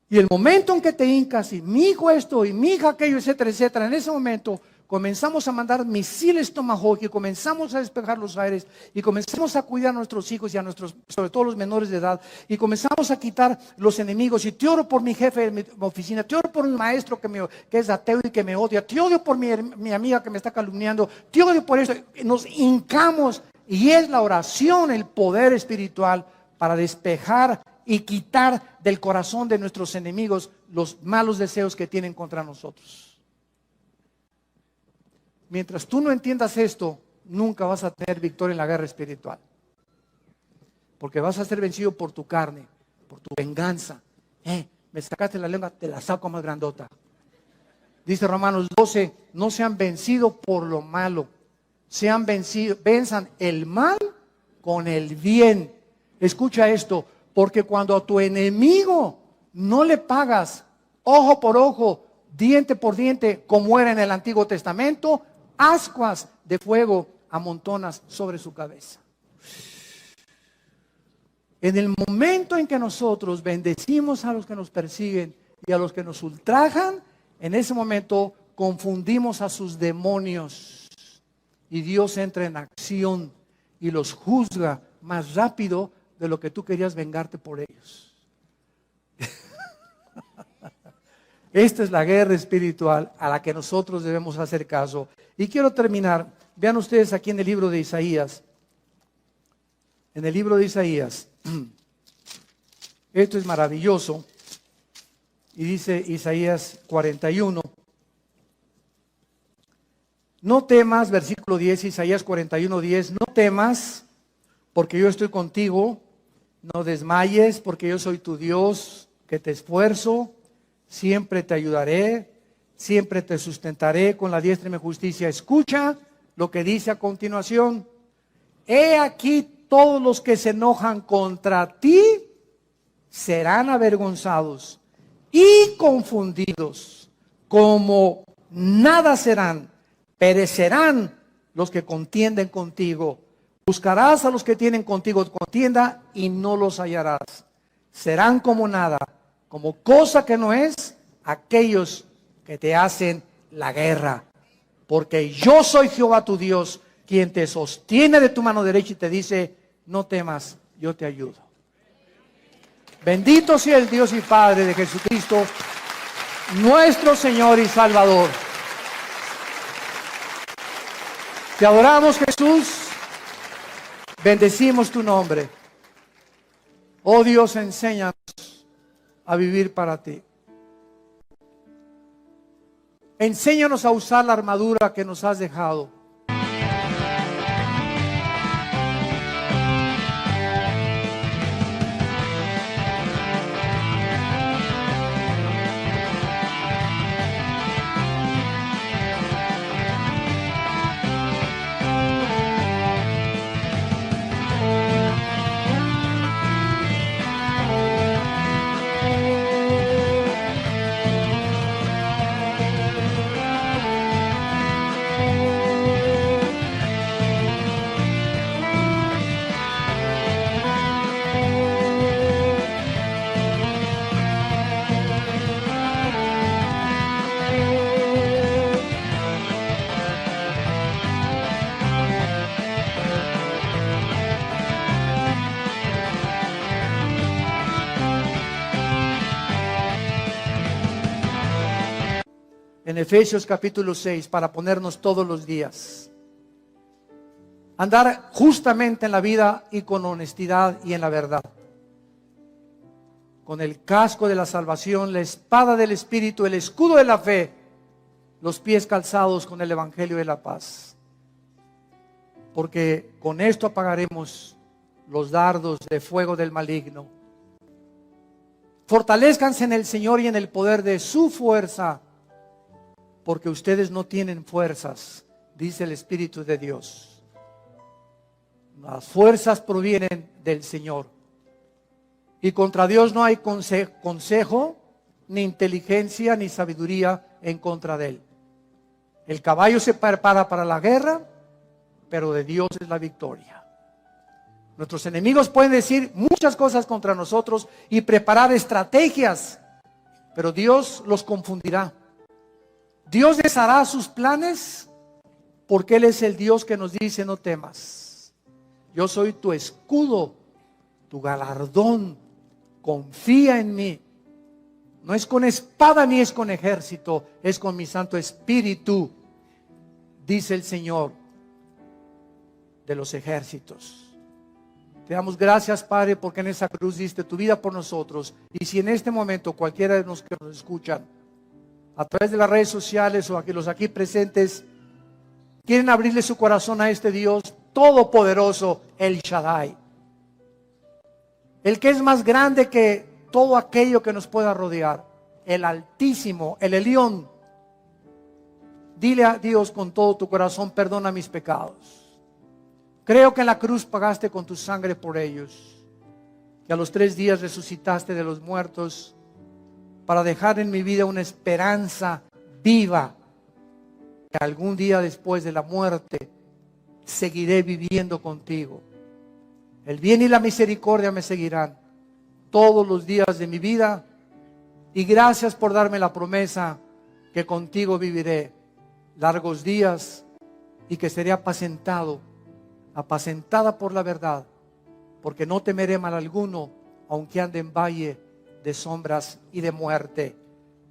[SPEAKER 1] Y el momento en que te hincas y mi hijo esto y mi hija aquello, etcétera, etcétera, en ese momento comenzamos a mandar misiles Tomahawk y comenzamos a despejar los aires y comenzamos a cuidar a nuestros hijos y a nuestros, sobre todo los menores de edad, y comenzamos a quitar los enemigos. Y te oro por mi jefe de mi oficina, te oro por mi maestro que es ateo y que me odia, te odio por mi amiga que me está calumniando, te odio por eso. Nos hincamos, y es la oración el poder espiritual para despejar y quitar del corazón de nuestros enemigos los malos deseos que tienen contra nosotros. Mientras tú no entiendas esto, nunca vas a tener victoria en la guerra espiritual. Porque vas a ser vencido por tu carne, por tu venganza. Me sacaste la lengua, te la saco más grandota. Dice Romanos 12, no sean vencidos por lo malo. Venzan el mal con el bien. Escucha esto, porque cuando a tu enemigo no le pagas ojo por ojo, diente por diente, como era en el Antiguo Testamento, ascuas de fuego amontonas sobre su cabeza. En el momento en que nosotros bendecimos a los que nos persiguen y a los que nos ultrajan, en ese momento confundimos a sus demonios y Dios entra en acción y los juzga más rápido de lo que tú querías vengarte por ellos. Esta es la guerra espiritual a la que nosotros debemos hacer caso. Y quiero terminar. Vean ustedes aquí en el libro de Isaías. En el libro de Isaías. Esto es maravilloso. Y dice Isaías 41. No temas, versículo 10, Isaías 41, 10. No temas, porque yo estoy contigo. No desmayes, porque yo soy tu Dios, que te esfuerzo. Siempre te ayudaré, siempre te sustentaré con la diestra de mi justicia. Escucha lo que dice a continuación. He aquí, todos los que se enojan contra ti serán avergonzados, y confundidos, como nada serán, perecerán los que contienden contigo. Buscarás a los que tienen contigo contienda y no los hallarás. Serán como nada, como cosa que no es, aquellos que te hacen la guerra. Porque yo soy Jehová tu Dios, quien te sostiene de tu mano derecha y te dice, no temas, yo te ayudo. Bendito sea el Dios y Padre de Jesucristo, nuestro Señor y Salvador. Te adoramos, Jesús. Bendecimos tu nombre. Oh Dios, enséñanos a vivir para ti. Enséñanos a usar la armadura que nos has dejado. En Efesios capítulo 6, para ponernos todos los días. Andar justamente en la vida y con honestidad y en la verdad. Con el casco de la salvación, la espada del Espíritu, el escudo de la fe, los pies calzados con el Evangelio de la paz. Porque con esto apagaremos los dardos de fuego del maligno. Fortalezcanse en el Señor y en el poder de su fuerza, porque ustedes no tienen fuerzas, dice el Espíritu de Dios. Las fuerzas provienen del Señor. Y contra Dios no hay consejo, ni inteligencia, ni sabiduría en contra de Él. El caballo se prepara para la guerra, pero de Dios es la victoria. Nuestros enemigos pueden decir muchas cosas contra nosotros y preparar estrategias, pero Dios los confundirá. Dios deshará sus planes porque Él es el Dios que nos dice no temas. Yo soy tu escudo, tu galardón, confía en mí. No es con espada ni es con ejército, es con mi Santo Espíritu, dice el Señor de los ejércitos. Te damos gracias, Padre, porque en esa cruz diste tu vida por nosotros. Y si en este momento cualquiera de los que nos escuchan a través de las redes sociales o aquí, los aquí presentes, quieren abrirle su corazón a este Dios todopoderoso, el Shaddai, el que es más grande que todo aquello que nos pueda rodear, el Altísimo, el Elión. Dile a Dios con todo tu corazón, perdona mis pecados. Creo que en la cruz pagaste con tu sangre por ellos, que a los 3 días resucitaste de los muertos, para dejar en mi vida una esperanza viva, que algún día después de la muerte seguiré viviendo contigo. El bien y la misericordia me seguirán todos los días de mi vida, y gracias por darme la promesa que contigo viviré largos días y que seré apacentada por la verdad, porque no temeré mal alguno, aunque ande en valle de sombras y de muerte,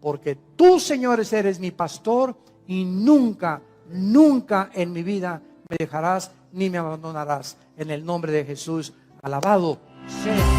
[SPEAKER 1] porque tú, Señor, eres mi pastor y nunca, nunca en mi vida me dejarás ni me abandonarás. En el nombre de Jesús, alabado sea.